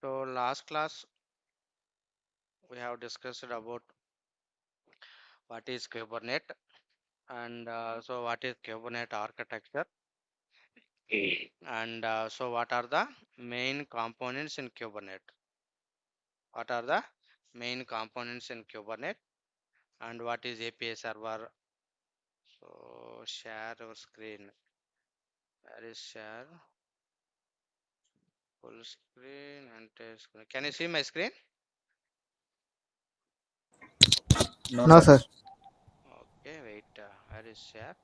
So last class we have discussed about what is Kubernetes and so what is Kubernetes architecture and so what are the main components in Kubernetes? What are the main components in Kubernetes and what is API server? So share your screen. Where is share? Full screen and screen. Can you see my screen? No, No, sir. sir. Okay, wait. Where is share?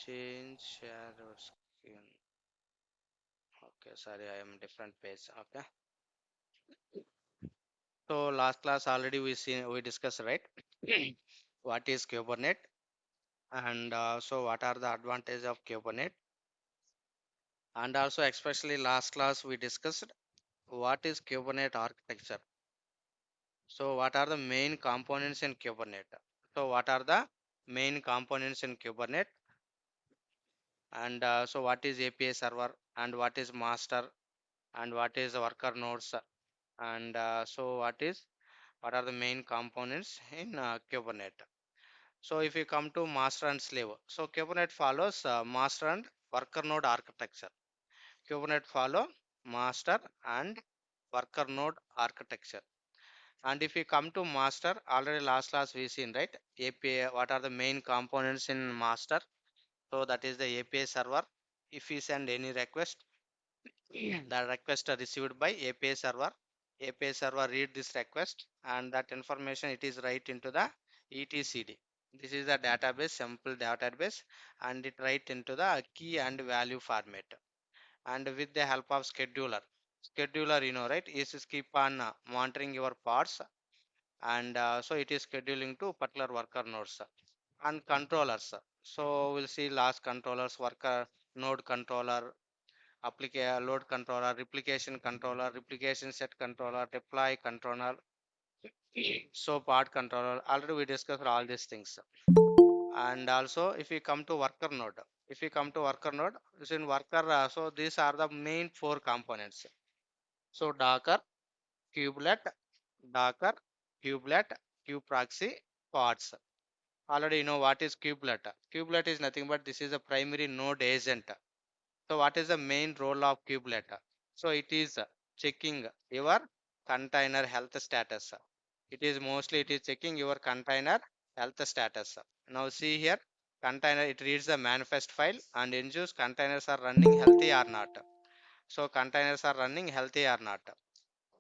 Change share your screen. Okay, sorry, I am different page. Okay. So last class already we discussed, right? What is Kubernetes and so what are the advantages of Kubernetes, and also especially last class we discussed what is Kubernetes architecture. So what are the main components in Kubernetes? So what are the main components in Kubernetes, and so what is API server and what is master and what is worker nodes, and so what are the main components in Kubernetes. So if you come to master and slave, so Kubernetes follows master and worker node architecture. Kubernetes follow master and worker node architecture. And if you come to master, already last class we seen, right? API, what are the main components in master? So that is the API server. If you send any request, the request are received by API server. API server read this request and that information it is write into the etcd. This is the database, simple database, and it write into the key and value format. And with the help of scheduler, you know, right, is keep on monitoring your parts, and so it is scheduling to particular worker nodes and controllers. So we'll see last controllers, worker node controller, load controller, replication set controller, deploy controller, so part controller. Already we discussed all these things. And also if we come to worker node, this in worker, so these are the main four components. So kubelet docker kubelet kubeproxy, pods. Already you know what is kubelet. Kubelet is nothing but this is a primary node agent. So what is the main role of kubelet? So it is checking your container health status. It is checking your container health status. Now see here, container, it reads the manifest file and ensures containers are running healthy or not. So containers are running healthy or not.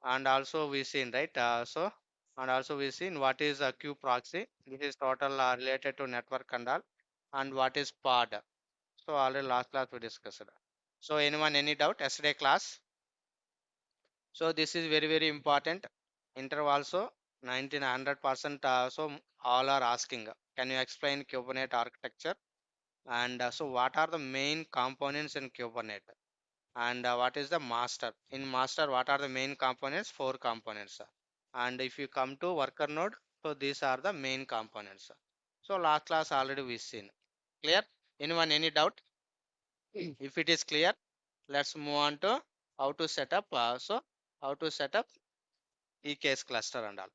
And also we seen, right? And also we seen what is a Q proxy. This is total related to network and all. And what is pod? So already last class we discussed. So anyone any doubt? Yesterday class. So this is very important. Interview also 100%. So all are asking. Can you explain Kubernetes architecture? And so what are the main components in Kubernetes? And what is the master? In master, what are the main components? Four components. And if you come to worker node, so these are the main components. So last class already we seen. Clear? Anyone any doubt? If it is clear, let's move on to how to set up. How to set up EKS cluster and all.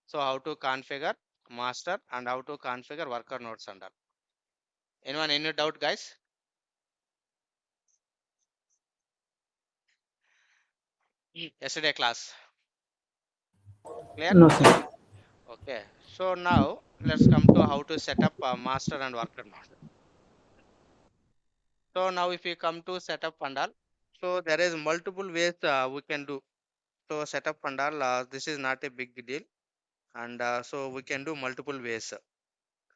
So how to configure master and how to configure worker nodes and all. Anyone any doubt, guys? Yesterday class. Clear? No, sir. Okay. So now let's come to how to set up master and worker node. So now if we come to setup and all, so there is multiple ways we can do. So setup and all, this is not a big deal, and so we can do multiple ways.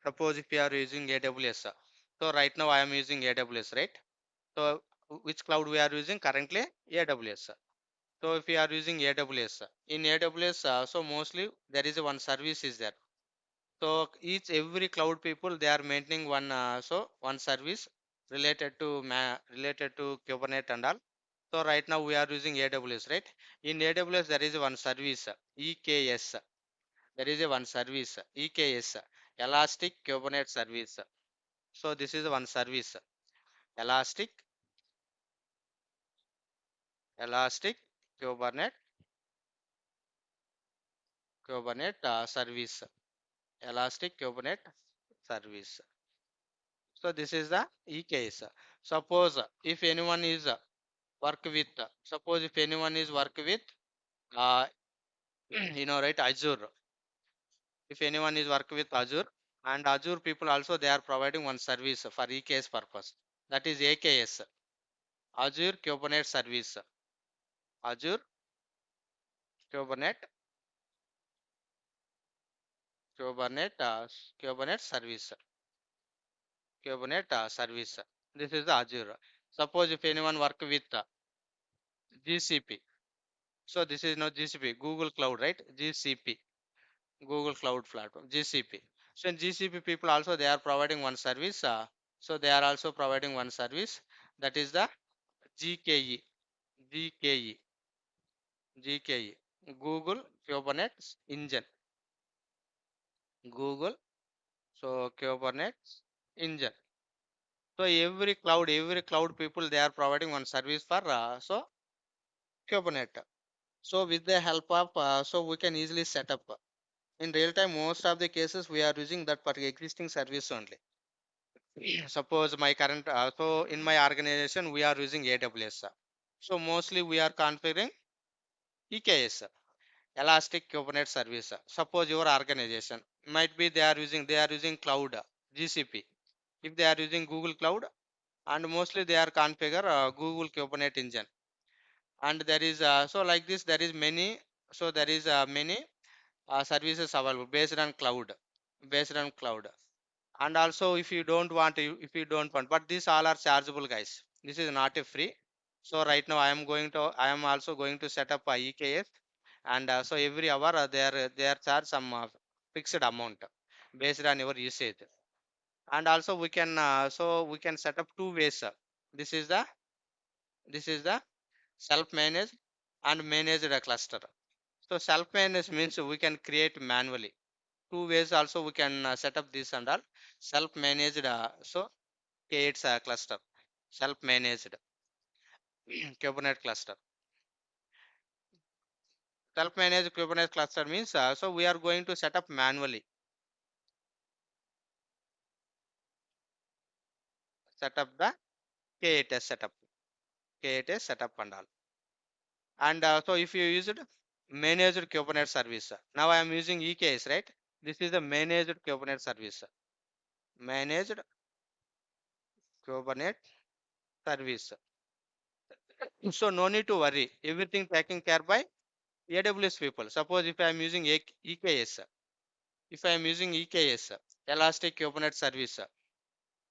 Suppose if you are using AWS, so right now I am using AWS, right? So which cloud we are using currently? AWS. So if you are using AWS, in AWS, so mostly there is one service is there. So each every cloud people they are maintaining one one service related to Kubernetes and all. So right now we are using AWS, right? In AWS there is one service EKS. There is a one service EKS, Elastic Kubernetes Service. So this is one service, Elastic Kubernetes, service, Elastic Kubernetes service. So this is the EKS. Suppose if anyone is work with, suppose if anyone is work with, uh, right, Azure. If anyone is work with Azure, and Azure people also they are providing one service for EKS purpose. That is AKS, Azure Kubernetes Service, Azure Kubernetes, Kubernetes, Kubernetes Service, Kubernetes Service. This is the Azure. Suppose if anyone work with GCP. So this is not GCP, Google Cloud, right? GCP, Google Cloud Platform, GCP. So in GCP people also they are providing one service. So they are also providing one service, that is the GKE, GKE, GKE, Google Kubernetes Engine, Google. So Kubernetes Engine. So every cloud people they are providing one service for so Kubernetes. So with the help of so we can easily set up. In real time, most of the cases we are using that particular existing service only. Suppose my current, so in my organization we are using AWS. So mostly we are configuring EKS, Elastic Kubernetes Service. Suppose your organization might be they are using cloud, GCP. If they are using Google Cloud, and mostly they are configure Google Kubernetes Engine. And there is so like this there is many, so there is many services available based on cloud. And also if you don't want if you don't want, but these all are chargeable, guys. This is not a free. So right now I am also going to set up a EKS. And so every hour they are charge some fixed amount based on your usage. And also we can so we can set up two ways. This is the this is the self managed and managed cluster. So self managed means we can create manually. Two ways also we can set up this and all. Self managed, so K8S cluster, self managed Kubernetes cluster. Self managed Kubernetes cluster means so we are going to set up manually, set up the K8S setup, K8S setup and all. And so if you use it managed Kubernetes service, now I am using EKS, right? This is the managed Kubernetes service, managed Kubernetes service. So no need to worry, everything taken care by AWS people. Suppose if I am using EKS, if I am using EKS, Elastic Kubernetes Service,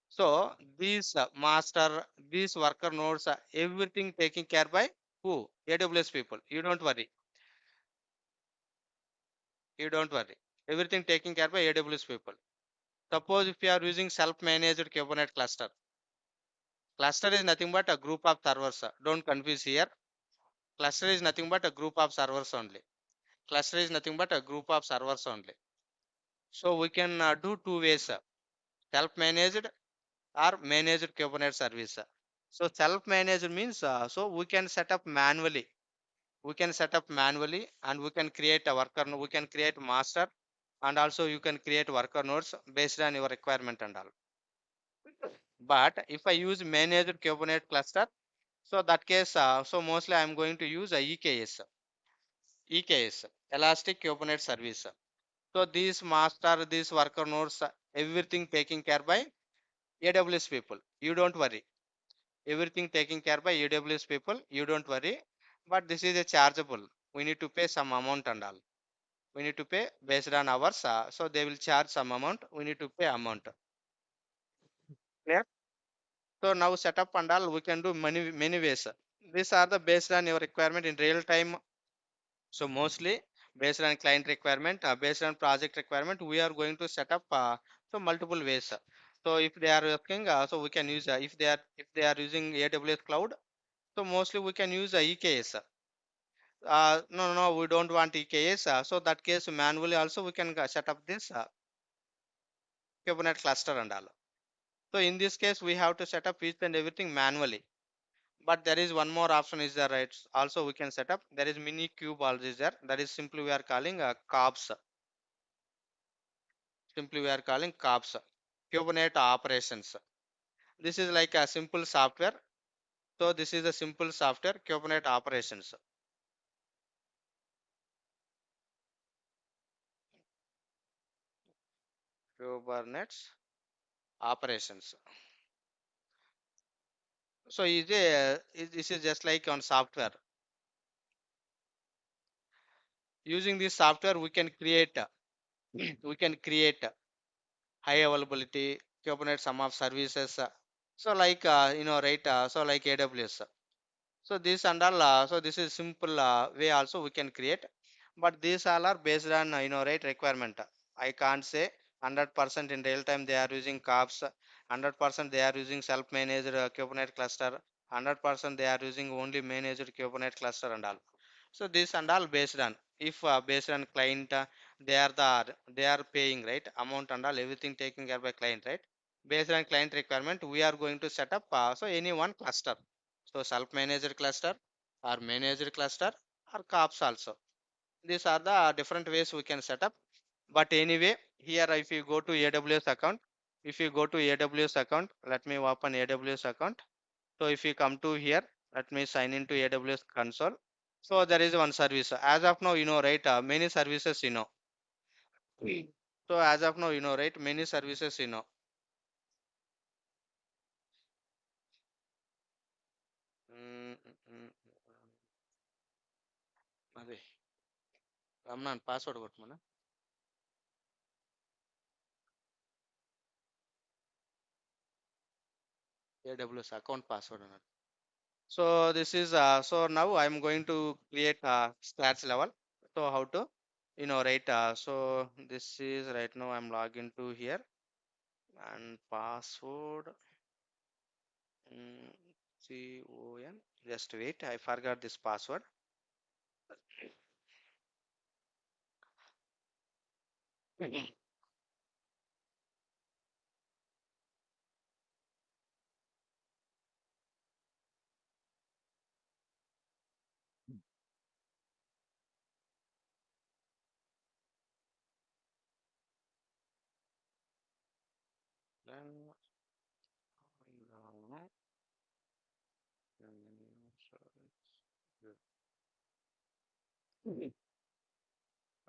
so these master, these worker nodes, everything taken care by who? AWS people. You don't worry. You don't worry. Everything taken care by AWS people. Suppose if you are using self-managed Kubernetes cluster, cluster is nothing but a group of servers. Don't confuse here. Cluster is nothing but a group of servers only. Cluster is nothing but a group of servers only. So we can do two ways, self-managed or managed Kubernetes service. So self-managed means so we can set up manually. We can set up manually and we can create a worker. We can create master, and also you can create worker nodes based on your requirement and all. But if I use managed Kubernetes cluster, so that case, so mostly I am going to use a EKS, Elastic Kubernetes Service. So these master, these worker nodes, everything taken care by AWS people. You don't worry. Everything taken care by AWS people. You don't worry. But this is a chargeable. We need to pay some amount and all. We need to pay based on hours. So they will charge some amount. We need to pay amount. Clear? So now setup and all we can do many ways. These are the based on your requirement in real time. So mostly based on client requirement, based on project requirement, we are going to set up so multiple ways. So if they are asking, so we can use if they are using AWS cloud, so mostly we can use EKS. No, we don't want EKS. So that case manually also we can set up this Kubernetes cluster and all. So in this case we have to set up each and everything manually. But there is one more option is there, right? Also we can set up. There is mini cube also is there. That is simply we are calling COPS. Simply we are calling COPS. Kubernetes operations. This is like a simple software. So this is a simple software Kubernetes operations. Kubernetes operations. So this is just like on software. Using this software, we can create we can create high availability Kubernetes sum of services. So like right. So like AWS. So this and all. So this is simple way also we can create, but these all are based on right requirement. I can't say 100% in real time they are using COPS, 100% they are using self-managed Kubernetes cluster, 100% they are using only managed Kubernetes cluster and all. So this and all based on if based on client they are paying right amount and all everything taken care by client, right? Based on client requirement we are going to set up so any one cluster. So self-managed cluster or managed cluster or COPS also. These are the different ways we can set up. But anyway, here if you go to AWS account, if you go to AWS account, let me open AWS account. So if you come to here, let me sign into AWS console. So there is one service. As of now, right, many services, So as of now, right, many services, Mm, mm, mm, అదే రమణాన్ password కొట్టమను AWS account password అన్నాడు. So this is so now I'm going to create scratch level. So how to right so this is right now I'm logging to here and password CON. Just wait, I forgot this password. Then,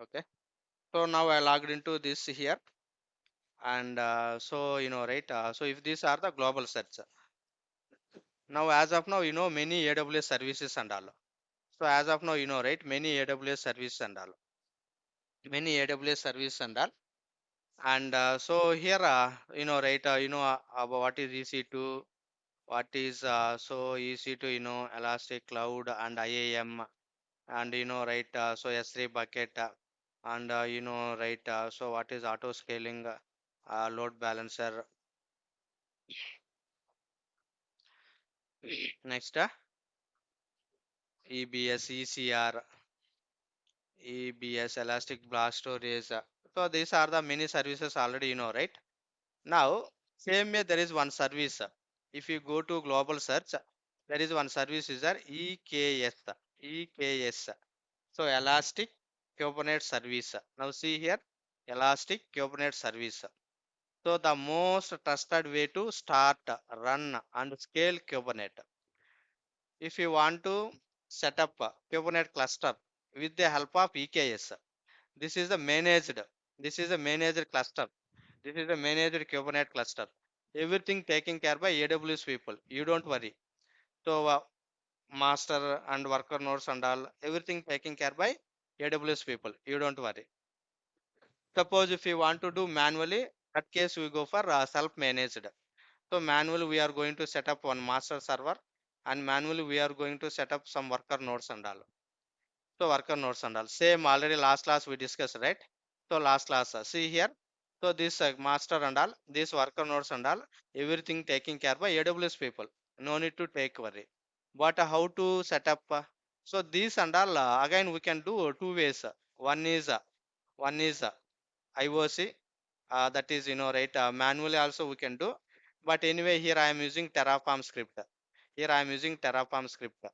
okay, so now I logged into this here and so right so if these are the global search. Now as of now many AWS services and all. So as of now right many AWS services and all, many AWS service and all. And so here right about what is EC2, what is so EC2 Elastic Cloud and IAM and right so S3 bucket and right so what is auto scaling load balancer. Next EBS ECR EBS Elastic Blast Storage. So these are the many services already right. Now same way there is one service. If you go to global search, there is one service is there EKS. EKS. So Elastic Kubernetes Service. Now see here Elastic Kubernetes Service. So the most trusted way to start, run and scale Kubernetes. If you want to set up a Kubernetes cluster with the help of EKS, this is the managed. This is a managed cluster. This is a managed Kubernetes cluster. Everything taken care by AWS people. You don't worry. So master and worker nodes and all everything taken care by AWS people. You don't worry. Suppose if you want to do manually, that case we go for self-managed. So manually we are going to set up one master server and manually we are going to set up some worker nodes and all. So worker nodes and all. Same already last class we discussed, right? So last class, see here. So this master and all, this worker nodes and all, everything taken care by AWS people. No need to take worry. But how to set up? So these and all again we can do two ways. One is uh, one is IOC. That is right. Manually also we can do. But anyway, here I am using Terraform script. Here I am using Terraform script.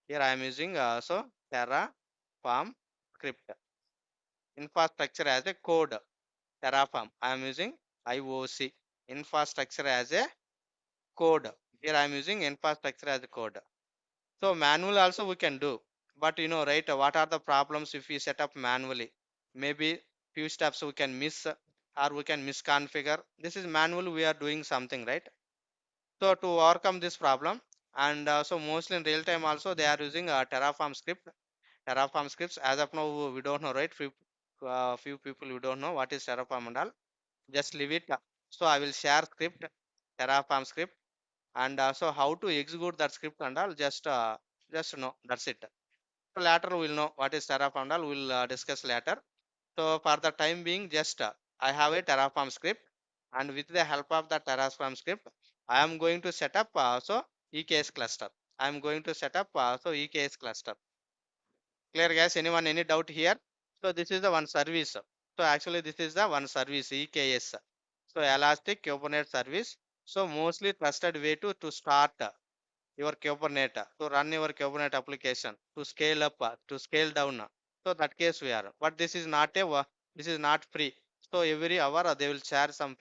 Here I am using Terraform script. Infrastructure as a code. Terraform. I am using IOC. Infrastructure as a code. Here I am using infrastructure as a code. So manual also we can do. But right, what are the problems if we set up manually? Maybe few steps we can miss or we can misconfigure. This is manual we are doing something, right? So to overcome this problem, and so mostly in real time also they are using Terraform script. Terraform scripts as of now we don't know, right? Few people we don't know what is Terraform and all. Just leave it. So I will share script, Terraform script, and so how to execute that script and all. Just know that's it. So later we'll know what is Terraform and all. We'll discuss later. So for the time being, just I have a Terraform script, and with the help of the Terraform script, I am going to set up EKS cluster. I am going to set up EKS cluster. Clear, guys? Anyone any doubt here? So this is the one service. So actually this is the one service EKS. So Elastic Kubernetes Service. So mostly trusted way to start your Kubernetes, to run your Kubernetes application, to scale up, to scale down. So that case we are. But this is not this is not free. So every hour they will charge some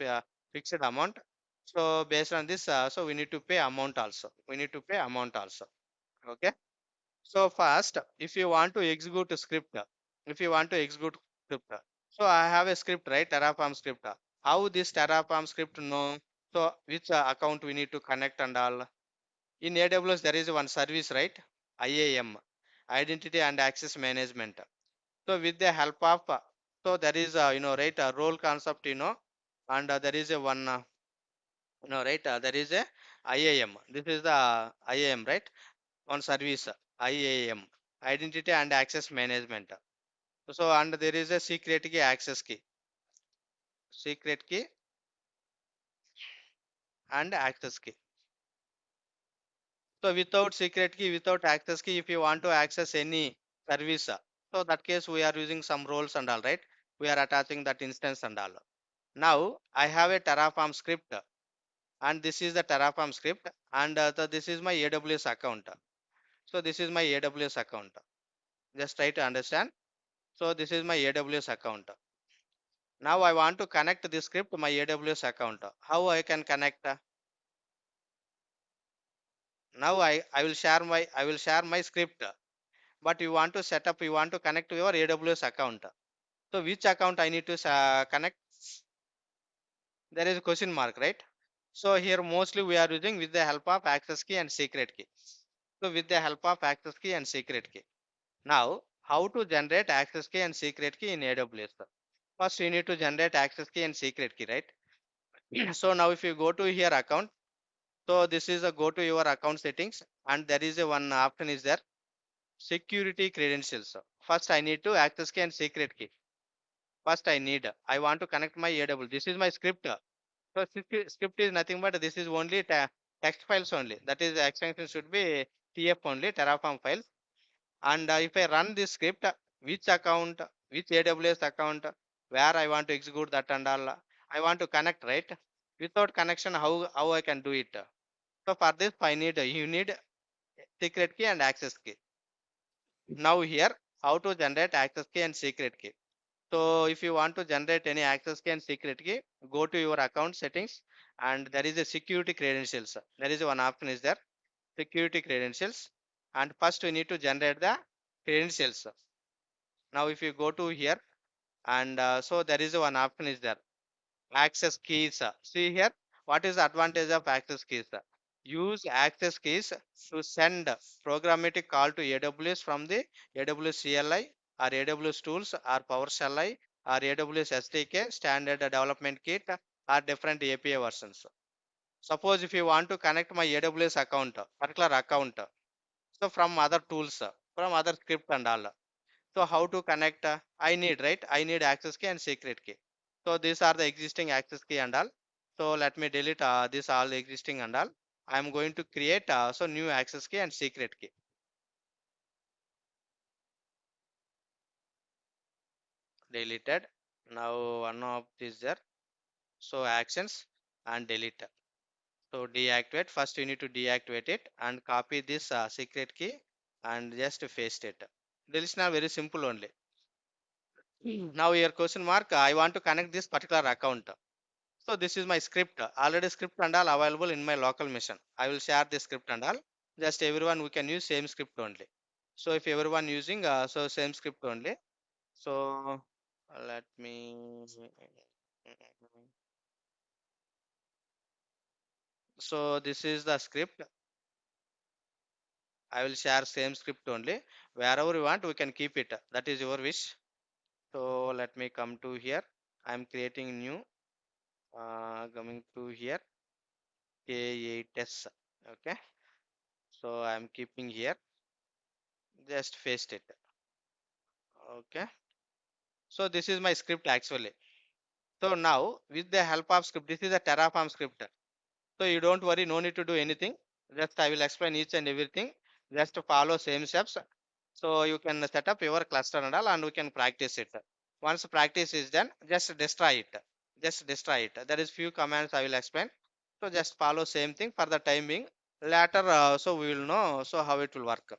fixed amount. So based on this, so we need to pay amount also. We need to pay amount also. Okay. So first, if you want to execute a script, if you want to execute script, so I have a script, right? Terraform script. How this Terraform script know? So which account we need to connect and all. In AWS there is one service, right? IAM, Identity and Access Management. So with the help of so there is right, a role concept, and there is a one right, there is a IAM. This is the IAM, right? On service IAM, Identity and Access Management. So and there is a secret key, access key, secret key and access key. So without secret key, without access key, if you want to access any service, so that case we are using some roles and all, right? We are attaching that instance and all. Now I have a Terraform script, and this is the Terraform script, and this is my AWS account. So this is my AWS account. Just try to understand. So this is my AWS account. Now I want to connect this script to my AWS account. How I can connect? Now I will share my script. But you want to set up, you want to connect to your AWS account. So which account I need to connect? There is a question mark, right? So here mostly we are using with the help of access key and secret key. So with the help of access key and secret key. Now how to generate access key and secret key in AWS? First you need to generate access key and secret key, right? So now if you go to here account, so this is a go to your account settings, and there is a one option is there, security credentials. First I need to access key and secret key. First I want to connect my AWS. This is my script. So script is nothing but this is only text files only. That is the extension should be TF only, Terraform files. And if I run this script, which account, which AWS account, where I want to execute that and all, I want to connect, right? Without connection, how I can do it? So for this, you need secret key and access key. Now here, how to generate access key and secret key. So if you want to generate any access key and secret key, go to your account settings, and there is a security credentials. There is one option is there, security credentials, and first we need to generate the credentials. Now if you go to here, and so there is one option is there, access keys. See here, what is the advantage of access keys? Use access keys to send programmatic call to AWS from the AWS CLI or AWS tools or PowerShell or AWS SDK standard development kit or different API versions. Suppose if you want to connect my AWS account, particular account, so from other tools, from other script and all. So how to connect? I need, right? I need access key and secret key. So these are the existing access key and all. So let me delete this all existing and all. I am going to create so new access key and secret key. Deleted. Now one of these there. So actions and delete. So deactivate. First you need to deactivate it and copy this secret key and just paste it. This is now very simple only. Now your question mark, I want to connect this particular account. So this is my script. Already script and all available in my local machine. I will share the script and all. Just everyone we can use same script only. So if everyone using so same script only. So let me. So this is the script. I will share same script only. Wherever you want, we can keep it. That is your wish. So let me come to here. I am creating new. Coming to here. K8S. Okay. So I am keeping here. Just paste it. Okay. So this is my script actually. So now with the help of script, this is a Terraform script. So you don't worry, no need to do anything. Just I will explain each and everything. Just to follow same steps. So you can set up your cluster and all and we can practice it. Once practice is done, just destroy it. Just destroy it. There is few commands I will explain. So just follow same thing for the time being. Later, so we will know so how it will work.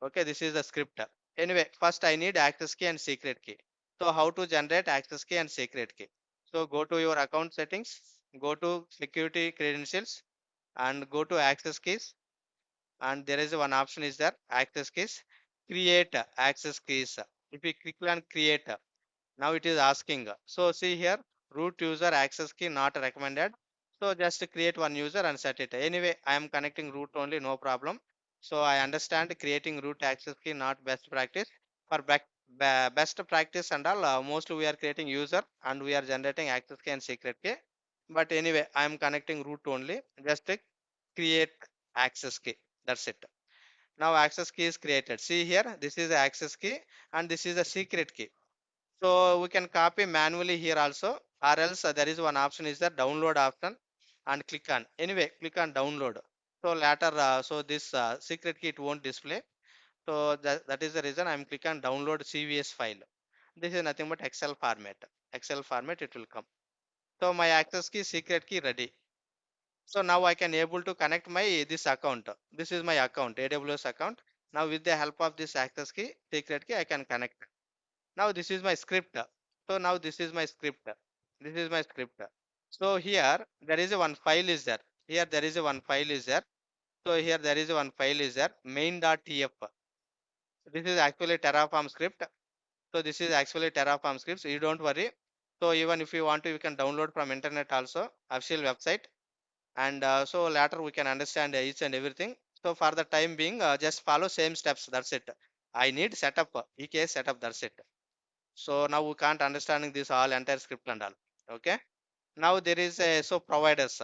Okay, this is the script. Anyway, first I need access key and secret key. So how to generate access key and secret key? So go to your account settings, go to security credentials and go to access keys, and there is one option is there access keys, create access keys. If you click on create, now it is asking. So see here, root user access key not recommended. So just create one user and set it. Anyway, I am connecting root only, no problem. So I understand creating root access key not best practice. For best practice and all, mostly we are creating user and we are generating access key and secret key. But anyway, I am connecting root only. Just create access key. That's it. Now access key is created. See here, this is the access key and this is the secret key. So we can copy manually here also, or else there is one option is the download option and click on. Anyway, click on download. So later, so this secret key it won't display. So that is the reason I'm clicking on download CVS file. This is nothing but Excel format. Excel format it will come. So my access key, secret key ready. So now I can able to connect my this account. This is my account, AWS account. Now with the help of this access key, secret key, I can connect. Now this is my script. So now this is my script. This is my script. So here there is a one file is there. Here there is a one file is there. So here there is a one file is there main.tf. This is actually Terraform script. So this is actually Terraform script. So you don't worry. So even if you want to, you can download from internet also official website. And so later we can understand each and everything. So for the time being, just follow same steps. That's it. I need setup, EKS setup. That's it. So now we can't understanding this all entire script and all. Okay. Now there is a so providers.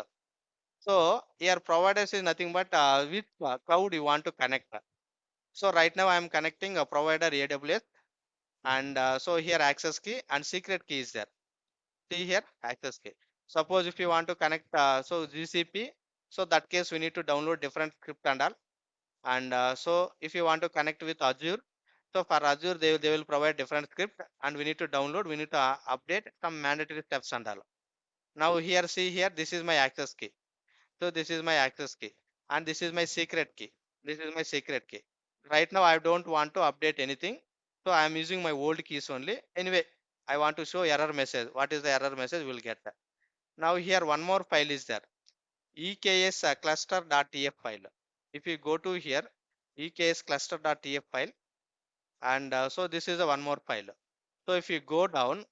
So here providers is nothing but which cloud you want to connect. So right now I am connecting a provider AWS and so here access key and secret key is there. See here access key. Suppose if you want to connect so GCP, so that case we need to download different script and all. And so if you want to connect with Azure, so for Azure, they will provide different script and we need to download, we need to update some mandatory steps and all. Now here, see here, this is my access key. So this is my access key and this is my secret key. This is my secret key. Right now, I don't want to update anything. So I am using my old keys only. Anyway, I want to show error message. What is the error message? We'll get that. Now here, one more file is there. EKS cluster.tf file. If you go to here, EKS cluster.tf file, and so this is a one more file. So if you go down,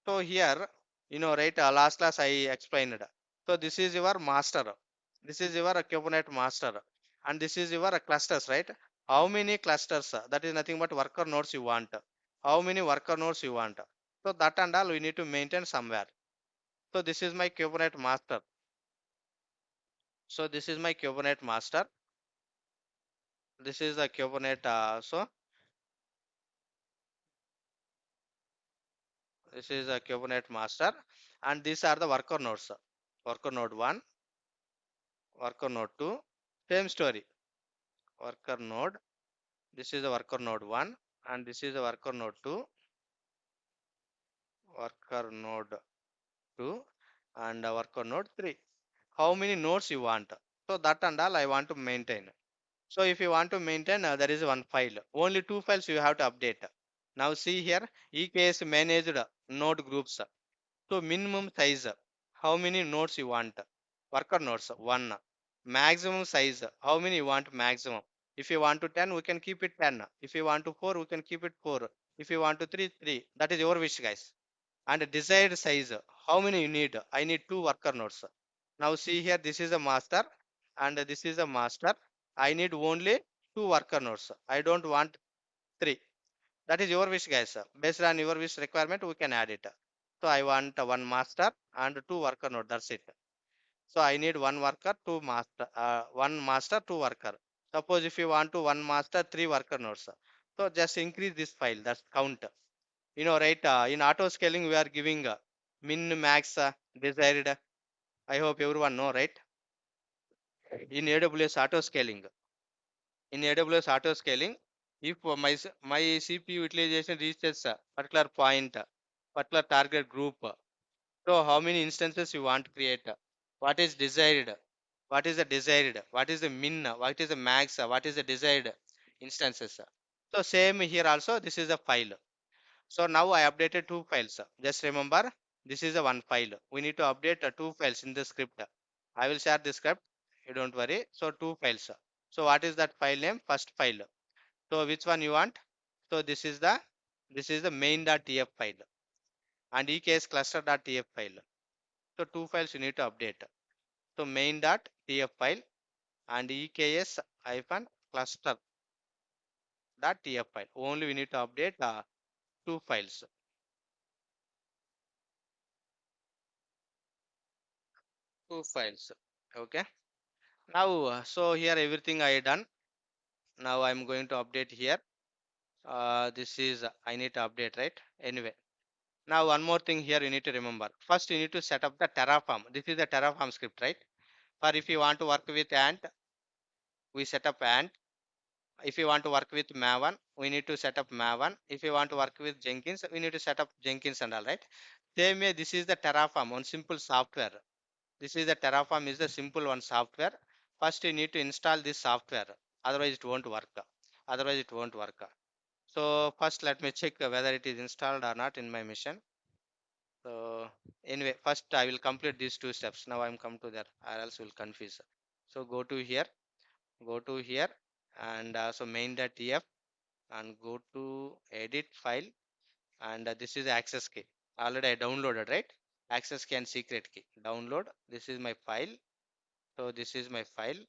so here, right, last class I explained. So this is your master. This is your Kubernetes master, and this is your clusters, right? How many clusters? That is nothing but worker nodes you want. How many worker nodes you want? So that and all we need to maintain somewhere. So this is my Kubernetes master. So this is my Kubernetes master. This is the Kubernetes. So this is a Kubernetes master, and these are the worker nodes. Worker node 1, worker node 2, same story. Worker node, this is the worker node 1, and this is the worker node 2, worker node 2, and worker node 3. how many nodes you want. So that and all I want to maintain. So if you want to maintain, there is one file. Only two files you have to update. Now see here, EKS managed node groups. So minimum size, how many nodes you want? Worker nodes, one. Maximum size, how many you want maximum? If you want to 10, we can keep it 10. If you want to 4, we can keep it 4. If you want to 3, 3. That is your wish, guys. And desired size, how many you need? I need two worker nodes. Now see here, this is a master and this is a master. I need only two worker nodes. I don't want three. That is your wish, guys. Based on your wish requirement, we can add it. So I want one master and two worker node. That's it. So I need one worker, two master, one master, two worker. Suppose if you want to one master, three worker nodes. So just increase this file. That's count. Right? In auto scaling, we are giving min, max, desired. I hope everyone know, right? In AWS auto scaling, if my CPU utilization reaches a particular point, particular target group, so how many instances you want to create? What is desired? What is the desired? What is the min? What is the max? What is the desired instances? So same here also. This is a file. So now I updated two files. Just remember, this is a one file. We need to update two files in the script. I will share the script. You don't worry. So two files. So what is that file name? First file. So which one you want? So this is the main.tf file and EKS cluster.tf file. So two files you need to update. So main.tf file and EKS hyphen cluster.tf file. Only we need to update two files. Two files. Okay. Now, so here everything I done. Now I'm going to update here. This is I need to update, right? Anyway, now one more thing here you need to remember. First, you need to set up the Terraform. This is the Terraform script, right? For if you want to work with Ant, we set up Ant. If you want to work with Maven, we need to set up Maven. If you want to work with Jenkins, we need to set up Jenkins and all, right? Same way, this is the Terraform, one simple software. This is the Terraform is the simple one software. First, you need to install this software. Otherwise, it won't work. Otherwise, it won't work. So first, let me check whether it is installed or not in my machine. So anyway, first I will complete these two steps. Now I'm come to that, or else will confuse. So go to here, and so main.tf, and go to edit file, and this is access key. Already I downloaded, right? Access key and secret key. Download. This is my file. So this is my file,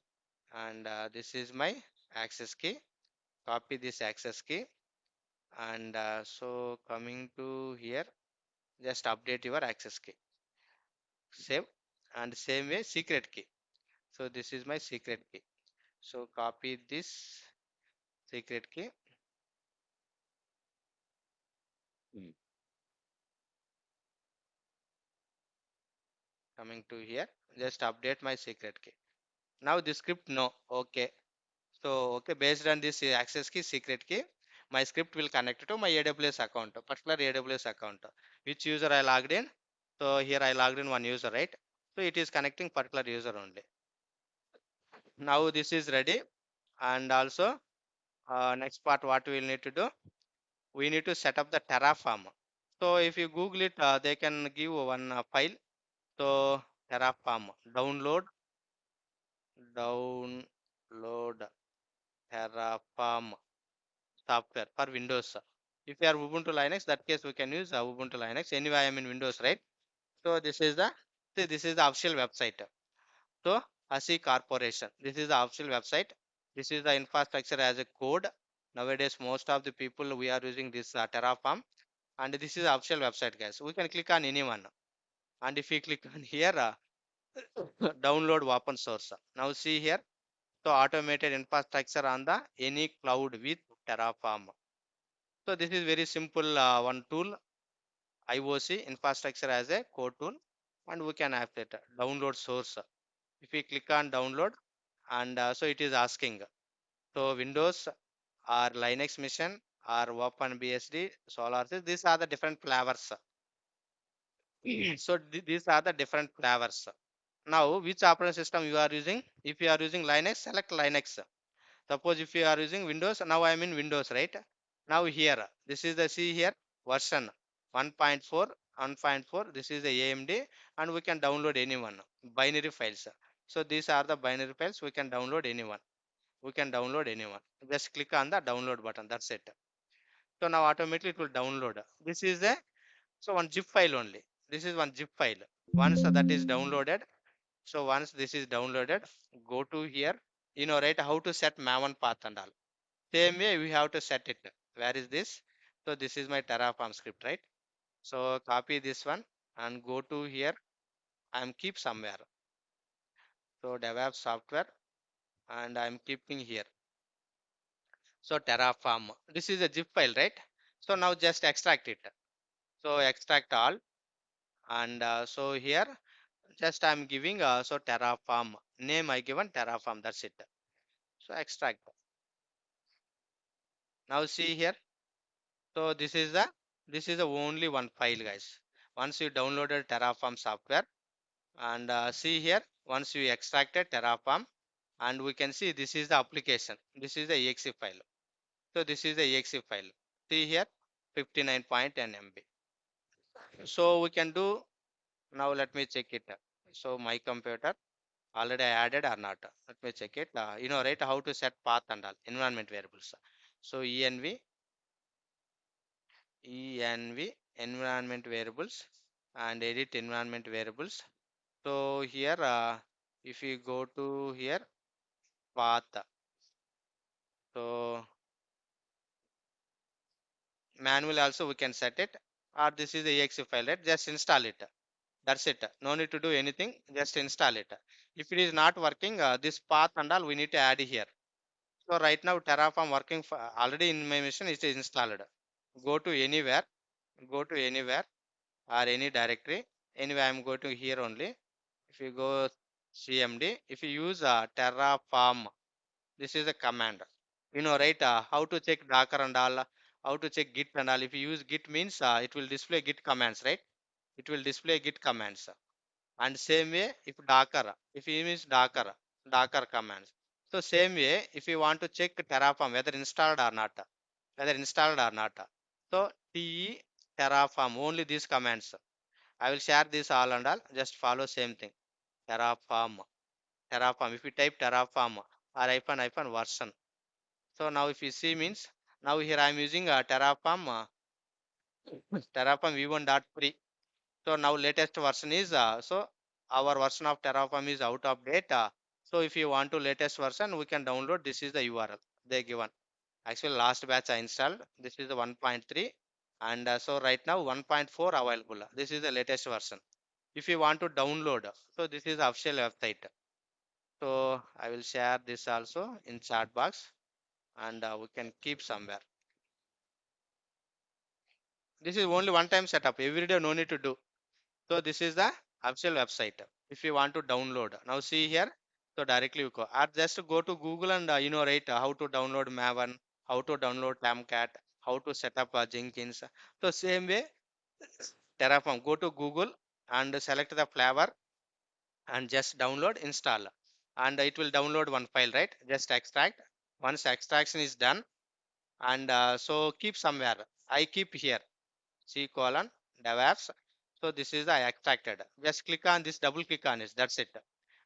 and this is my access key. Copy this access key, and so coming to here, just update your access key. Save, and same way secret key. So this is my secret key. So copy this secret key. Mm. Coming to here, just update my secret key. Now this script no. Okay. So okay, based on this access key, secret key, my script will connect to my AWS account, a particular AWS account. Which user I logged in? So here I logged in one user, right? So it is connecting particular user only. Now this is ready, and also next part what we will need to do, we need to set up the Terraform. So if you Google it, they can give one file. So Terraform, download Terraform software for Windows. If you are Ubuntu Linux, that case we can use Ubuntu Linux. Anyway, I am in Windows, right? So this is the official website. So ASI Corporation. This is the official website. This is the infrastructure as a code. Nowadays, most of the people we are using this Terraform, and this is the official website, guys. We can click on anyone, and if you click on here, download open source. Now see here, so automated infrastructure on the any cloud with Terraform. So this is very simple one tool, IOC infrastructure as a code tool, and we can have it download source. If we click on download, and so it is asking, so Windows or Linux machine or OpenBSD, SolarSys, these are the different flavors. So these are the different flavors. Now, which operating system you are using? If you are using Linux, select Linux. Suppose if you are using Windows, now I am in Windows, right? Now here, this is the see here version 1.4, 1.4. This is the AMD, and we can download anyone binary files. So these are the binary files. We can download anyone. We can download anyone. Just click on the download button. That's it. So now automatically it will download. This is a one zip file only. This is one zip file. Once that is downloaded, so once this is downloaded, go to here. Right, how to set Maven path and all. Same way we have to set it. Where is this? So this is my Terraform script, right? So copy this one and go to here. I'm keep somewhere. So DevOps software and I'm keeping here. So Terraform. This is a zip file, right? So now just extract it. So extract all and so here just I'm giving so Terraform name I given Terraform. That's it. So extract. Now see here. So this is the only one file, guys. Once you downloaded Terraform software and see here, once you extracted Terraform and we can see this is the application. This is the exe file. So this is the exe file. See here 59.10 MB. So we can do now. Let me check it. So my computer already I added or not. Let me check it. Right, how to set path and all environment variables. So env environment variables and edit environment variables. So here if you go to here path, so manual also we can set it, or this is the exe file, right? Just install it. That's it. No need to do anything, just install it. If it is not working, this path and all we need to add here. So right now Terraform working for, already in my machine it is installed. Go to anywhere, go to anywhere or any directory. Anyway, I'm going to here only. If you go cmd, if you use Terraform, this is a command. Right, how to check docker and all, how to check git and all. If you use git means it will display git commands, right? It will display git commands. And same way if docker, if you use docker commands. So same way if you want to check Terraform whether installed or not, whether installed or not. So te Terraform only these commands. I will share this all and all. Just follow same thing. Terraform. Terraform. If you type Terraform or hyphen version. So now if you see means now here I am using Terraform Terraform v1.3. So now latest version is so our version of Terraform is out of date. So if you want to latest version, we can download. This is the URL they given. Actually, last batch I installed. This is the 1.3, and so right now 1.4 available. This is the latest version. If you want to download, so this is the official website. So I will share this also in chat box, and we can keep somewhere. This is only one time setup. Every day no need to do. So this is the official website. If you want to download, now see here. So directly you go, or just go to Google and right, how to download Maven, how to download Tomcat, how to set up Jenkins. So same way Terraform. Go to Google and select the flavor and just download, install, and it will download one file, right? Just extract. Once extraction is done, and so keep somewhere. I keep here. C colon DevOps. So this is the extracted. Just click on this, double click on it. That's it.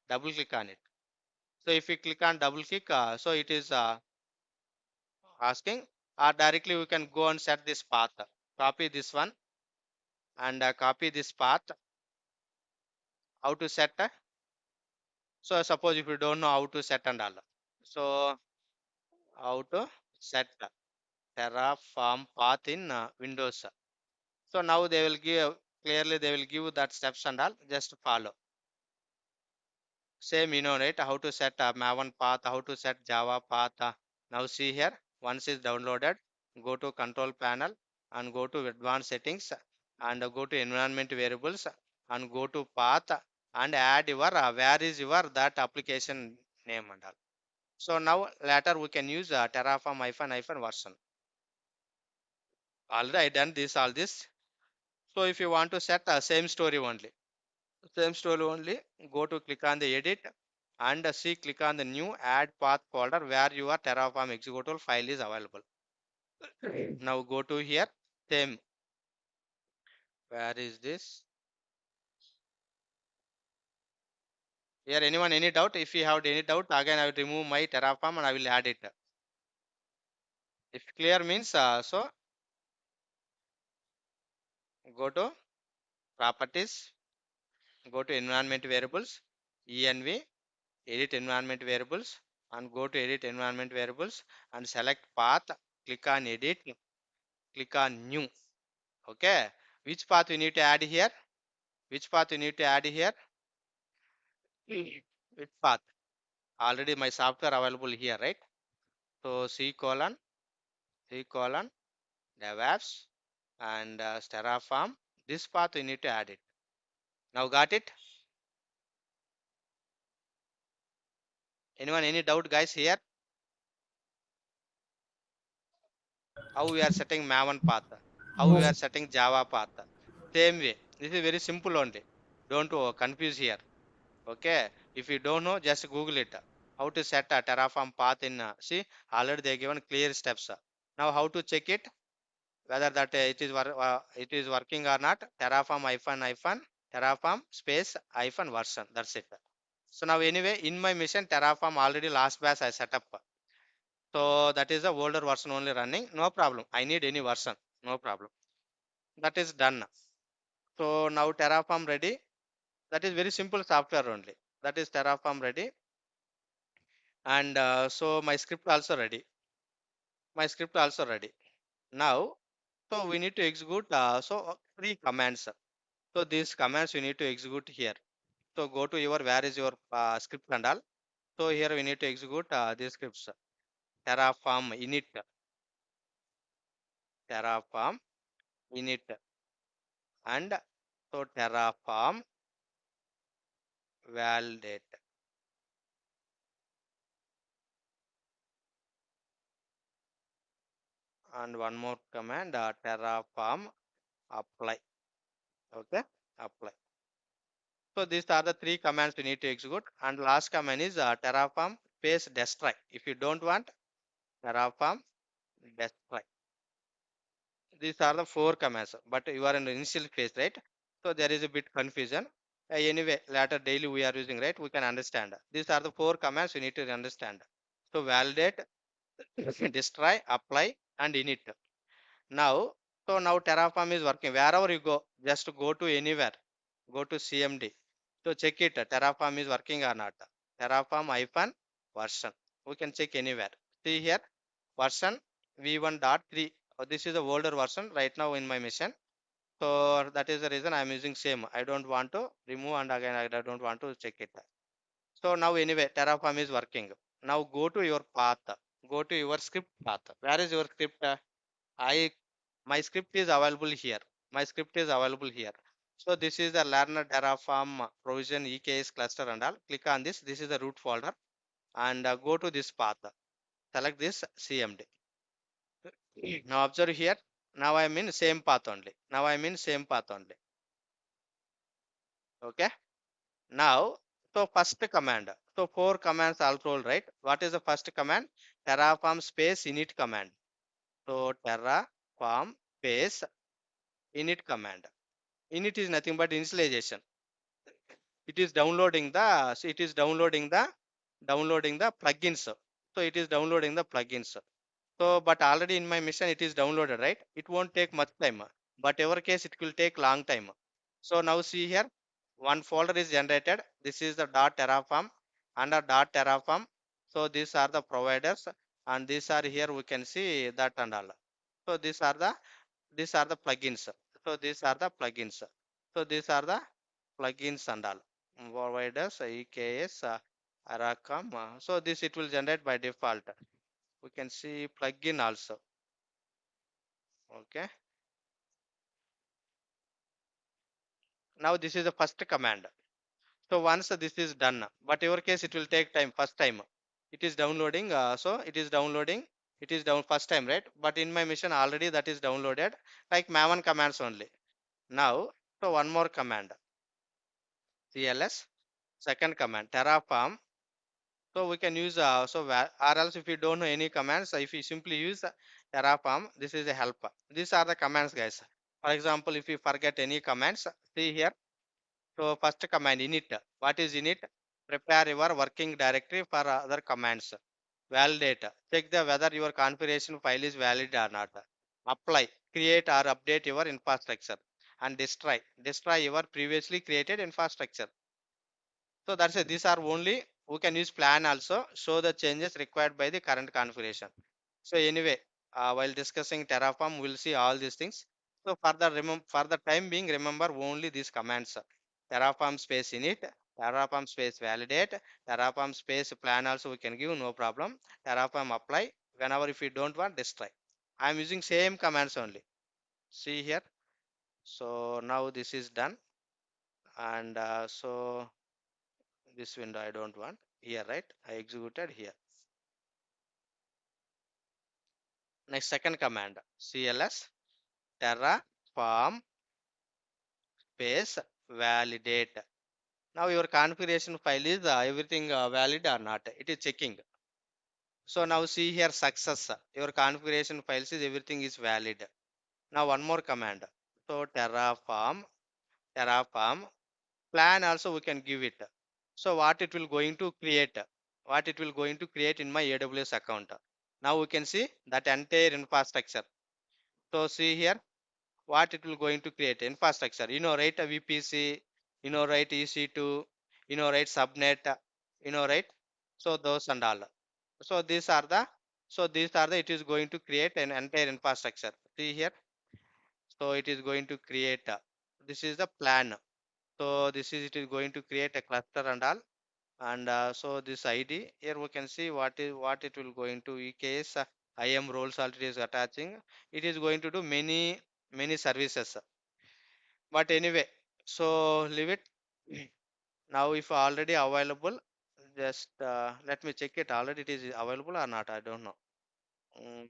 Double click on it. So if you click on double click, so it is asking, or directly we can go and set this path. Copy this one and copy this path. How to set? So suppose if you don't know how to set and all. So how to set Terraform path in Windows. So now they will give clearly they will give that steps and all. Just follow. Same, right, how to set a Maven path, how to set Java path. Now see here, once is downloaded, go to control panel and go to advanced settings and go to environment variables and go to path and add your where is your that application name and all. So now later we can use Terraform hyphen version. Already I done this all this. So if you want to set same story only. Same story only. Go to click on the edit and see click on the new add path folder where your Terraform executable file is available. Now go to here. Same. Where is this? Here anyone any doubt? If you have any doubt, again I will remove my Terraform and I will add it. If clear means so go to properties, go to environment variables, env, edit environment variables, and go to edit environment variables and select path. Click on edit, click on new. Okay, which path you need to add here? Which path you need to add here? Which path? Already my software available here, right? So C colon DevApps and Terraform. This path you need to add it. Now got it? Anyone any doubt guys here? How we are setting Maven path? How we No. are setting Java path? Same way. This is very simple only. Don't confuse here. Okay. If you don't know, just Google it. How to set a Terraform path in see already they given clear steps. Now how to check it whether that it is working or not? Terraform hyphen Terraform space hyphen version. That's it. So now anyway in my mission Terraform already last batch I set up. So that is the older version only running. No problem. I need any version. No problem. That is done. So now Terraform ready. That is very simple software only. That is Terraform ready. And so my script also ready. My script also ready. Now, so we need to execute three commands. So these commands we need to execute here. So go to your where is your script and all. So here we need to execute these scripts. Terraform init, Terraform init, and so Terraform validate, and one more command Terraform apply. Okay, apply. So these are the three commands we need to execute. And last command is Terraform space destroy. If you don't want Terraform destroy. These are the four commands, but you are in the initial phase, right? So there is a bit confusion. Anyway, later daily we are using, right? We can understand. These are the four commands you need to understand. So validate, destroy, apply, and init. Now, so now Terraform is working. Wherever you go, just go to anywhere. Go to CMD. So check it. Terraform is working or not. Terraform hyphen version. We can check anywhere. See here, version v1.3. This is the older version right now in my machine. So that is the reason I am using same. I don't want to remove and again I don't want to check it. So now anyway, Terraform is working. Now go to your path. Go to your script path. Where is your script? I my script is available here. My script is available here. So this is the learner Terraform provision EKS cluster and all. Click on this. This is the root folder and go to this path. Select this CMD. Now observe here. Now I am in same path only. Now I am in same path only. Okay. Now so first command. So four commands all told, right? What is the first command? Terraform space init command. So Terraform space init command. Init is nothing but initialization. It is downloading the plugins. So it is downloading the plugins. So but already in my mission it is downloaded, right? It won't take much time, but our case it will take long time. So now see here, one folder is generated. This is the dot terraform. Under dot terraform, so these are the providers and these are here we can see that and all. So these are the plugins. So these are the plugins. So these are the plugins and all. Providers, EKS, Aracam. So this it will generate by default. We can see plugin also. Okay. Now this is the first command. So once this is done, but your case it will take time. First time it is downloading. So it is downloading. It is down first time, right? But in my mission already that is downloaded like Maven commands only. Now, so one more command. CLS. Second command Terraform. So we can use or else if you don't know any commands, if you simply use Terraform, this is a help. These are the commands, guys. For example, if you forget any commands, see here. So first command init. What is init? Prepare your working directory for other commands. Validate. Check the whether your configuration file is valid or not. Apply. Create or update your infrastructure. And destroy. Destroy your previously created infrastructure. So that's it. These are only we can use plan also show the changes required by the current configuration. So anyway, while discussing Terraform, we'll see all these things. So for the time being, remember only these commands: Terraform space init, Terraform space validate, Terraform space plan also we can give no problem. Terraform apply. Whenever if you don't want, destroy. I am using same commands only. See here. So now this is done, and this window I don't want here, right? I executed here. Next second command CLS terraform space validate. Now your configuration file is everything valid or not, it is checking. So now see here success, your configuration files is everything is valid. Now one more command, so terraform plan also we can give it. So what it will going to create, what it will going to create in my AWS account. Now we can see that entire infrastructure. So see here what it will going to create infrastructure, right, a VPC, right, EC2, right, subnet, right. So those and all. So these are the it is going to create an entire infrastructure. See here. So it is going to create this is the plan. So this is it is going to create a cluster and all. And so this ID here we can see what it will going to EKS IAM roles already is attaching. It is going to do many services. But anyway, so leave it. Now if already available, just let me check it already it is available or not, I don't know. Mm,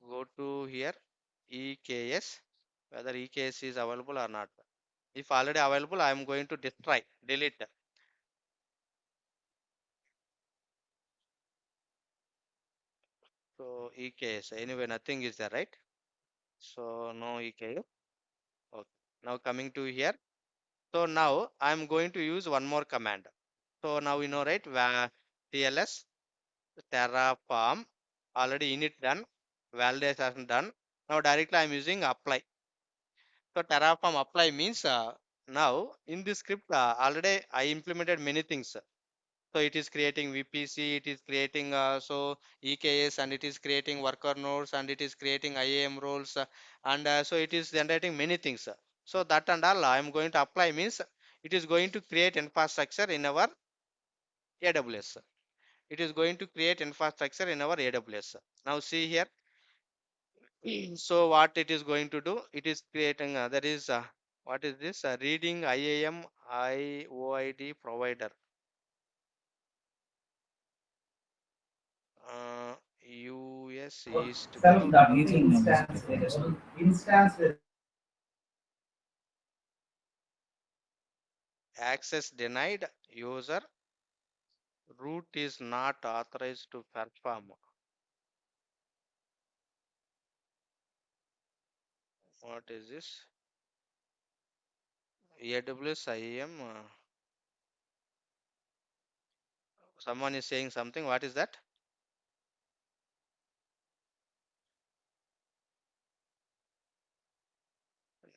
Go to here EKS, whether EKS is available or not. If already available, I am going to destroy, delete. So EKS, anyway, nothing is there, right? So no EKS. Okay. Now coming to here. So now I am going to use one more command. So now right, TLS terraform already init done, validation done. Now directly I am using apply. So terraform apply means now in this script already I implemented many things. So it is creating VPC, it is creating EKS, and it is creating worker nodes, and it is creating IAM roles, and so it is generating many things. So that and all I am going to apply means it is going to create infrastructure in our AWS. It is going to create infrastructure in our AWS. Now see here. So what it is going to do? It is creating there is what is this? Reading IAM IOID provider. US East Self 2. dot instance variable. Instance variable. Access denied. User root is not authorized to perform. What is this? AWS IAM. Someone is saying something. What is that?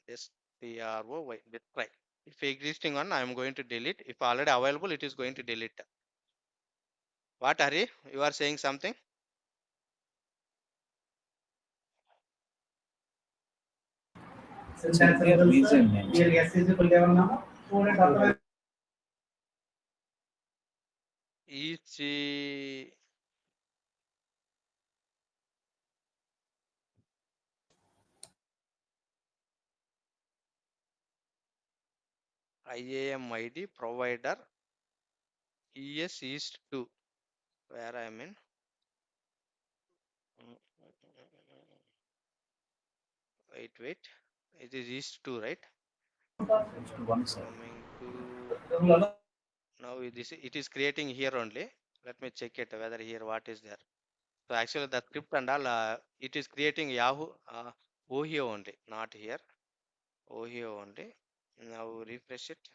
STRO. Wait, try. If existing one, I am going to delete. If already available, it is going to delete. What, Hari? You are saying something? Syntax reason yes is equal to Each IAM ID provider ES East 2. Where I am in? Mm, Wait. It is East 2, right? one side. Coming to Now this it is creating here only. Let me check it whether here what is there. So actually the script and all it is creating Yahoo Ohio only, not here. Ohio only. Now refresh it.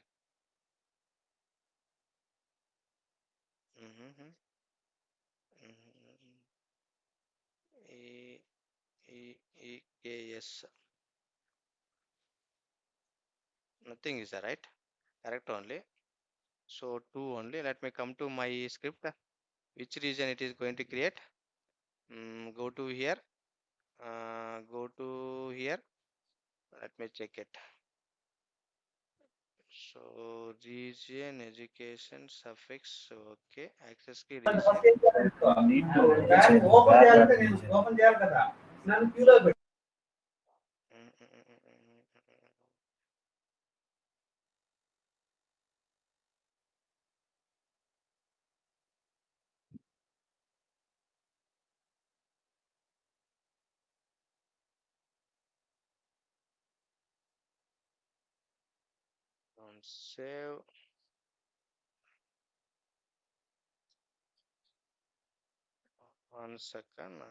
Mm-hmm. Mm-hmm. E, K8S. Nothing is there, right? Correct only. So two only. Let me come to my script. Which region it is going to create? Go to here. Go to here. Let me check it. So region education suffix. Okay. Access key region. Need to change where that region. Mm, mm, mm, mm, mm, mm, mm. Save. 1 second.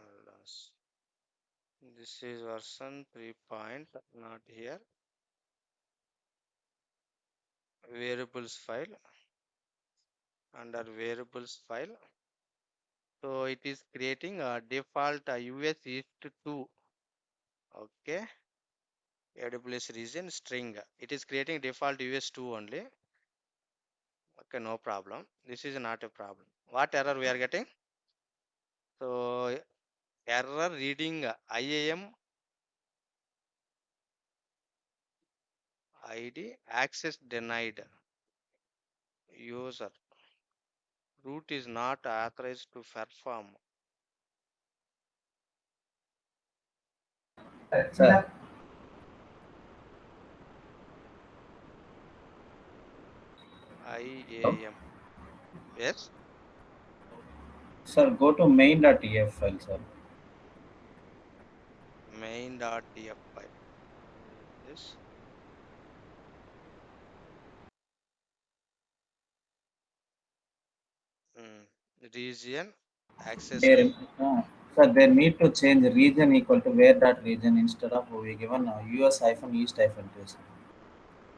This is version 3 point. Not here. Variables file. Under variables file. So it is creating a default US East 2. Okay. AWS region string. It is creating default US 2 only. Okay, no problem. This is not a problem. What error we are getting? So error reading IAM ID access denied. User root is not authorized to perform. Sir, hello? IAM. Yes. Sir, go to main.tf file, sir. Main.tf file. Where is this? Region access There, key. sir, they need to change region equal to where that region instead of we given US hyphen east hyphen 2. Sir.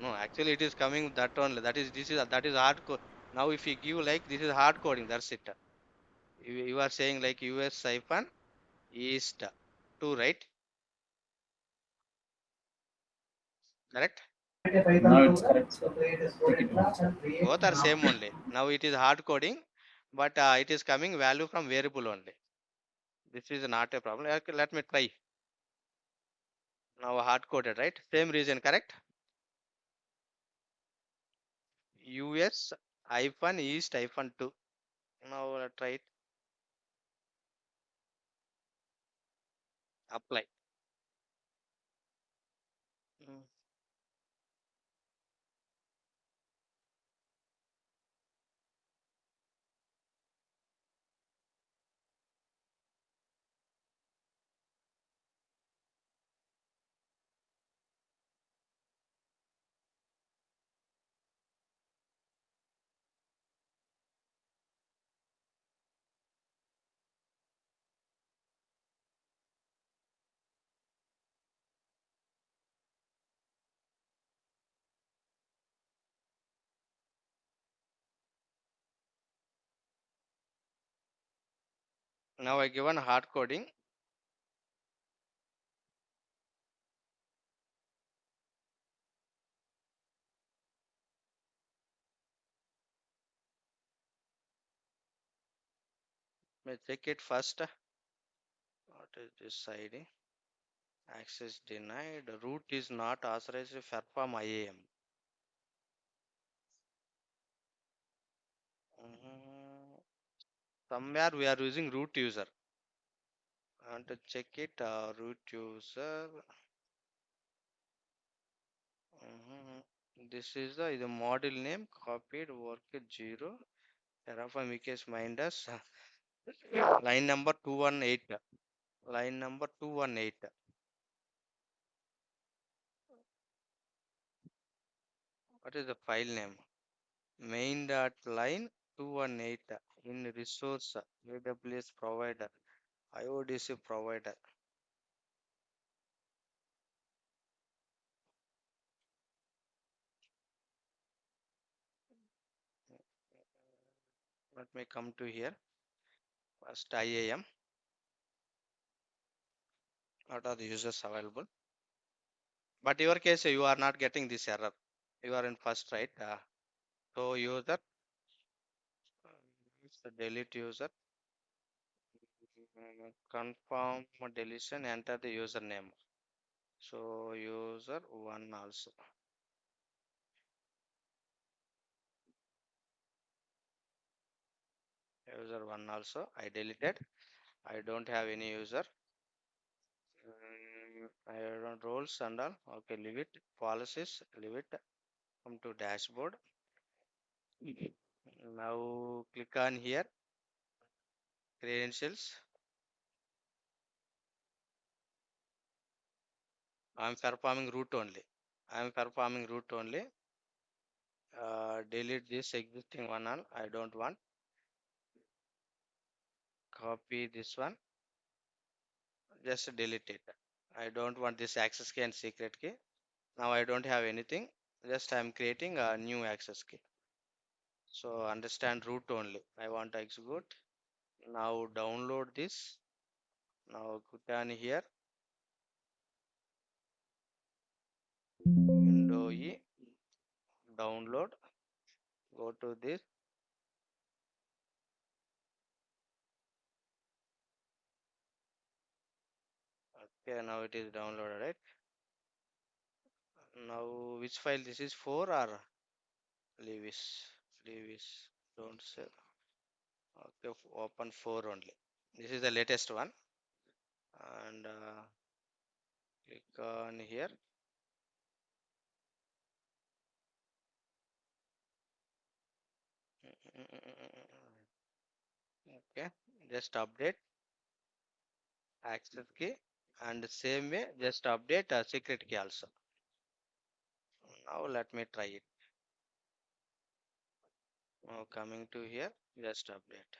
No, actually it is coming that only. That is hard code. Now if you give like this is hard coding, that's it. You are saying like US hyphen east 2, right? Correct? No, it's correct, sir. Take it over, sir. Both are same only. Now it is hard coding, but it is coming value from variable only. This is not a problem. Okay, let me try. Now hard coded, right? Same region, correct? US hyphen east hyphen 2. Now try it. Apply. Mm. Now I given hard coding. May check it first. What is this ID? Access denied. Root is not authorized to perform IAM. Somewhere we are using root user. I want to check it. Root user. This is the model name. Copied. Work 0. Terraform EKS minus. Line number 218. Line number 218. What is the file name? Main dot line 218 in resource AWS provider, IODC provider. Let me come to here. First IAM. What are the users available? But your case, you are not getting this error. You are in first, right? So user, delete user, confirm deletion, enter the username. So user one also. User one also. I deleted. I don't have any user. I don't roles and all. Okay, leave it. Policies, leave it. Come to dashboard. Now click on here. Credentials. I'm performing root only. I'm performing root only. Delete this existing one all. I don't want. Copy this one. Just delete it. I don't want this access key and secret key. Now I don't have anything. Just I'm creating a new access key. So understand root only. I want to execute. Now download this. Now click on here. Window E. Download. Go to this. Okay, now it is downloaded, right? Now which file this is 4 or Lewis? Lewis. Don't say. Okay, open 4 only. This is the latest one. And click on here. Okay, just update access key and same way just update secret key also. Now let me try it. Now coming to here, just update.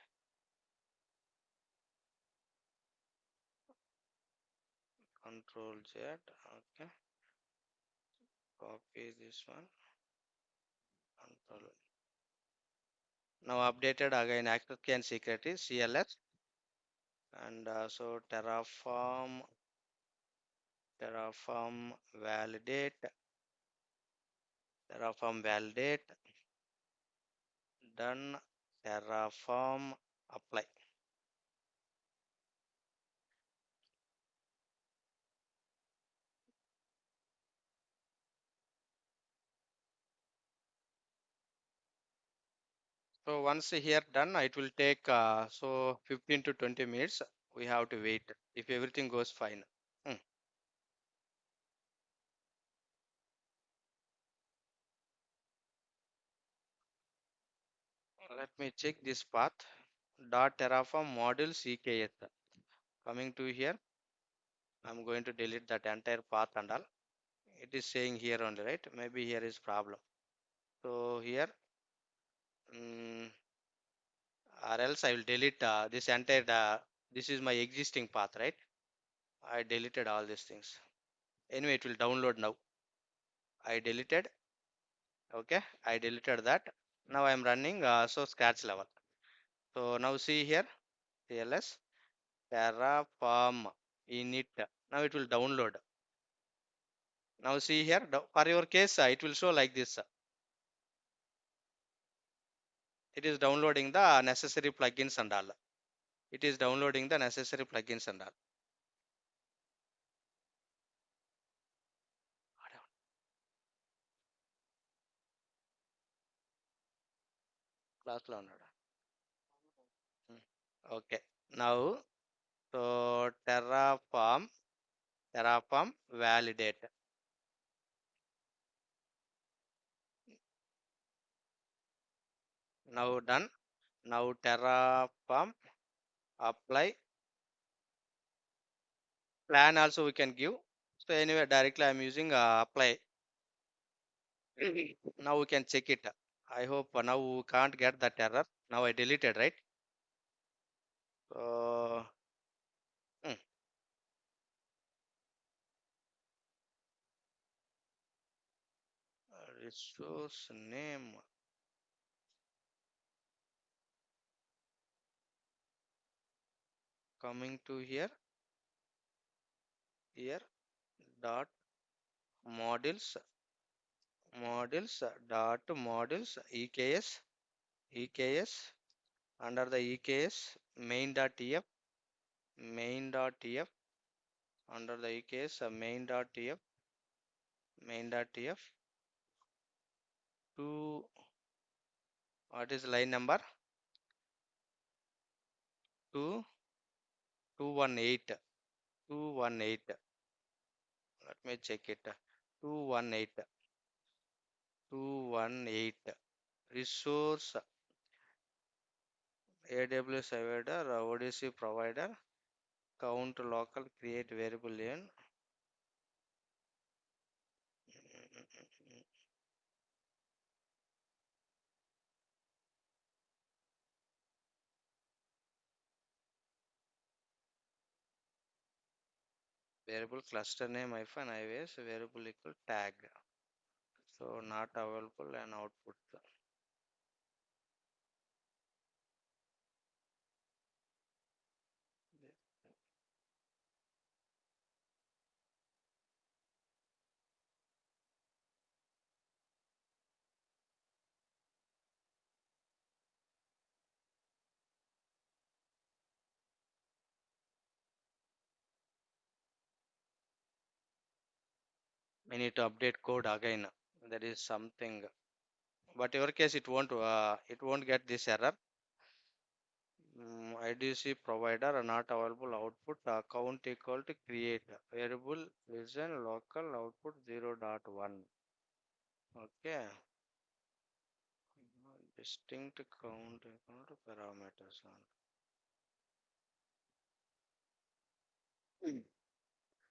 Control Z. Okay, copy this one. Control. Now updated again access key and secret is CLS and so Terraform validate done Terraform apply. So once here done, it will take so 15 to 20 minutes. We have to wait if everything goes fine. Hmm. Let me check this path. Dot Terraform module CKS. Coming to here, I'm going to delete that entire path and all. It is saying here only, right? Maybe here is problem. So here, mm, or else I will delete this entire. This is my existing path, right? I deleted all these things. Anyway, it will download now. I deleted. Okay, I deleted that. Now I'm running so scratch level. So now see here TLS Terraform init. Now it will download. Now see here for your case it will show like this. It is downloading the necessary plugins and all. It is downloading the necessary plugins and all. Class లో ఉన్నాడు. Okay. Now so Terraform validate. Now done. Now Terraform apply plan also we can give. So anyway directly I'm using apply. Now we can check it. I hope now we can't get that error. Now I deleted, right? So hmm, resource name coming to here dot models EKS under the EKS main.tf under the EKS main.tf to what is line number 2 218 218. Let me check it. 218 218 resource AWS provider ODC provider count local create variable in variable cluster name hyphen iOS variable equal tag. So not available and output. We need to update code again. That is something. But your case it won't get this error. IDC provider are not available output count equal to create variable listen local output 0.1. Okay. Distinct count equal to parameters. Mm.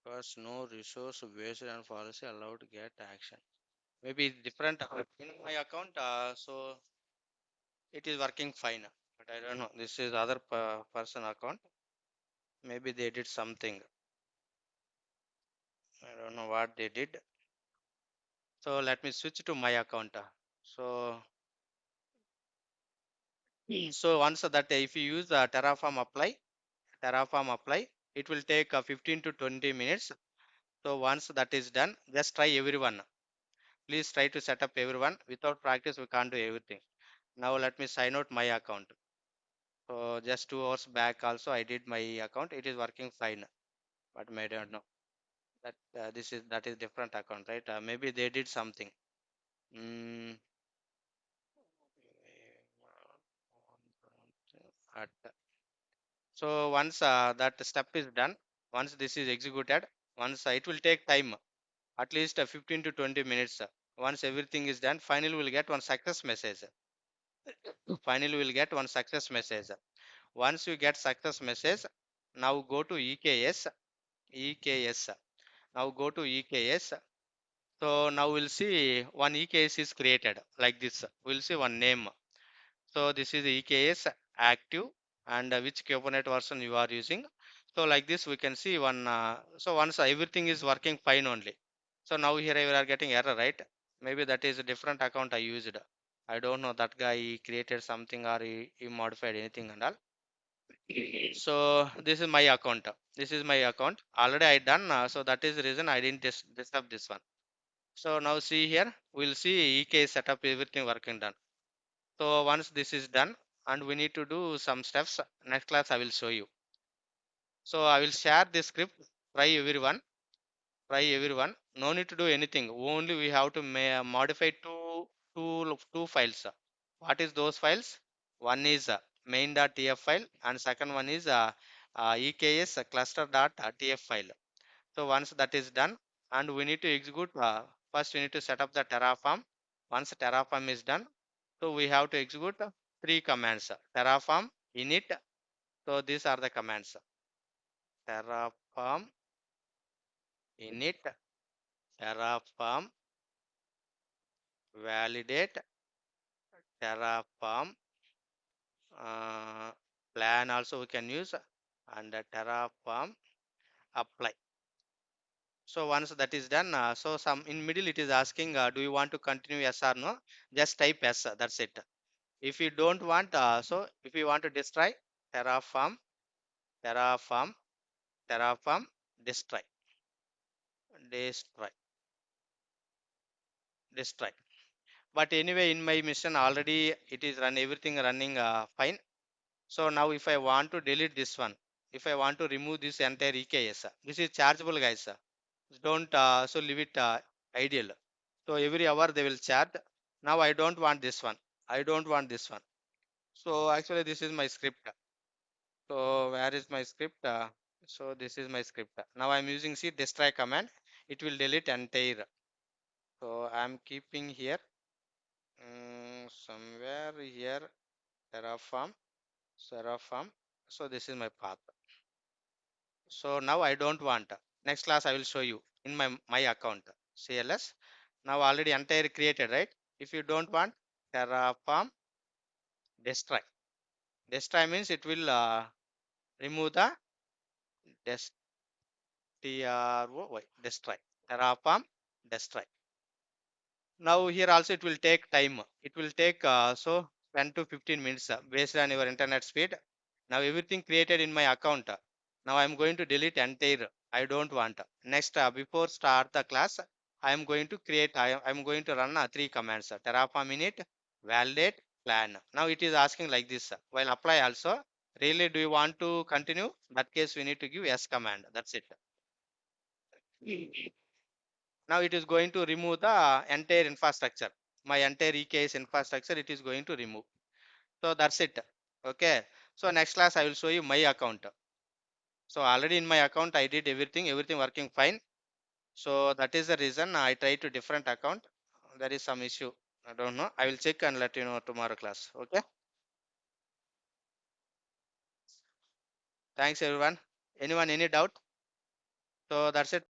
Because no resource based on policy allowed to get action. Maybe different in my account, so it is working fine. But I don't know. This is other person account. Maybe they did something. I don't know what they did. So let me switch to my account. So so once that if you use Terraform apply, it will take 15 to 20 minutes. So once that is done, just try everyone. Please try to set up everyone. Without practice, we can't do everything. Now let me sign out my account. So just 2 hours back also I did my account. It is working fine. But I don't know that that is different account, right? Maybe they did something. Mm, at, so once that step is done, once this is executed, once it will take time, at least 15 to 20 minutes. Once everything is done, finally we'll get one success message. Finally we'll get one success message. Once you get success message, now go to EKS. Now go to EKS. So now we'll see one EKS is created like this. We'll see one name. So this is EKS active and which Kubernetes version you are using. So like this we can see one. So once everything is working fine only. So now here we are getting error, right? Maybe that is a different account I used. I don't know that guy created something or he modified anything and all. So this is my account. This is my account. Already I done. So that is the reason I didn't disturb this one. So now see here, we'll see EK setup, everything working done. So once this is done and we need to do some steps, next class I will show you. So I will share this script, try everyone, try everyone. No need to do anything. Only we have to modify two files. What is those files? One is main.tf file and second one is EKS cluster.tf file. So once that is done, and we need to execute, first we need to set up the Terraform. Once Terraform is done, so we have to execute three commands: Terraform, init. So these are the commands: Terraform, init, Terraform, validate, Terraform, uh, plan also we can use, and Terraform apply. So once that is done, so some in middle it is asking, do you want to continue, yes or no? Just type yes, that's it. If you don't want, so if you want to destroy, Terraform, Terraform, Terraform, destroy, destroy, destroy. But anyway, in my mission already it is run everything running fine. So now if I want to delete this one, if I want to remove this entire EKS, this is chargeable, guys. Don't so leave it ideal. So every hour they will charge. Now I don't want this one. I don't want this one. So actually this is my script. So where is my script? So this is my script. Now I'm using C destroy command. It will delete entire. So I'm keeping here somewhere here Terraform, Terraform. So this is my path. So now I don't want. Next class I will show you in my account CLS. Now already entire created, right? If you don't want, Terraform destroy. Destroy means it will remove the destroy. Terraform destroy. Now here also it will take time. It will take so 10 to 15 minutes based on your internet speed. Now everything created in my account. Now I am going to delete entire. I don't want. Next, before start the class, I am going to create. I am going to run three commands: Terraform init, validate, plan. Now it is asking like this. While apply also, really do you want to continue? In that case we need to give yes command. That's it. Now it is going to remove the entire infrastructure. My entire EKS infrastructure it is going to remove. So that's it. Okay. So next class I will show you my account. So already in my account I did everything working fine. So that is the reason I tried to different account. There is some issue. I don't know. I will check and let you know tomorrow class. Okay. Thanks everyone. Anyone any doubt? So that's it.